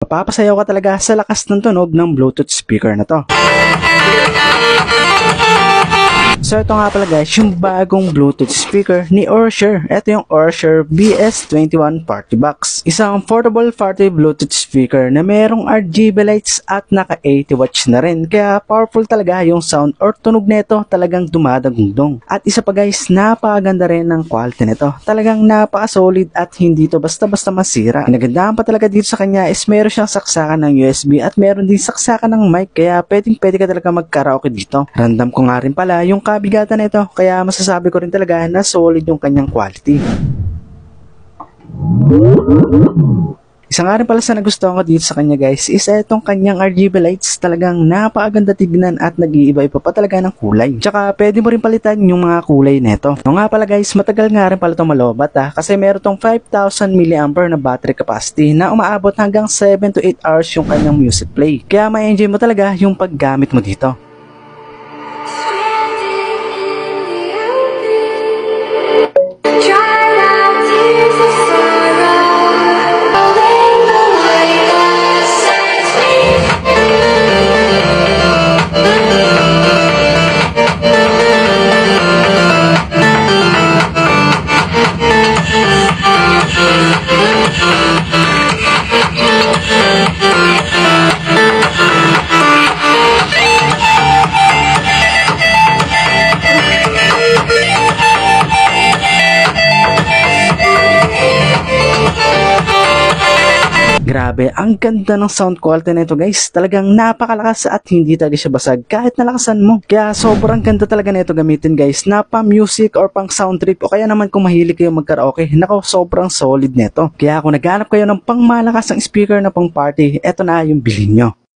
mapapasayaw ka talaga sa lakas ng tunog ng Bluetooth speaker na to. So ito nga pala guys, yung bagong Bluetooth speaker ni Orsher. Ito yung Orsher BS21 Party Box. Isang portable party Bluetooth speaker na merong RGB lights at naka 80 watts na rin. Kaya powerful talaga yung sound or tunog nito, talagang dumadagundong. At isa pa guys, napakaganda rin ng quality nito. Talagang napaka-solid at hindi to basta-basta masira. Nagandahan pa talaga dito sa kanya is meron siyang saksakan ng USB at meron din saksakan ng mic, kaya pwede ka talaga mag-karaoke dito. Random ko nga rin pala yung kabigatan nito, kaya masasabi ko rin talaga na solid yung kanyang quality. Isa nga rin pala sa nagustuhan ko dito sa kanya guys is itong kanyang RGB lights. Talagang napakaganda tignan at nag-iiba-iba pa talaga ng kulay. Tsaka pwede mo rin palitan yung mga kulay neto. O nga pala guys, matagal nga rin pala itong malobat kasi meron tong 5,000 mAh na battery capacity na umaabot hanggang 7 to 8 hours yung kanyang music play. Kaya ma-enjoy mo talaga yung paggamit mo dito. Grabe, ang ganda ng sound quality nito guys. Talagang napakalakas at hindi talaga siya basag kahit nalakasan mo. Kaya sobrang ganda talaga nito gamitin guys, na pa music or pang sound trip o kaya naman kung mahilig kayo mag-karaoke. Nako, sobrang solid nito. Kaya kung naghanap kayo ng pang malakas ng speaker na pang party, eto na yung bilhin nyo.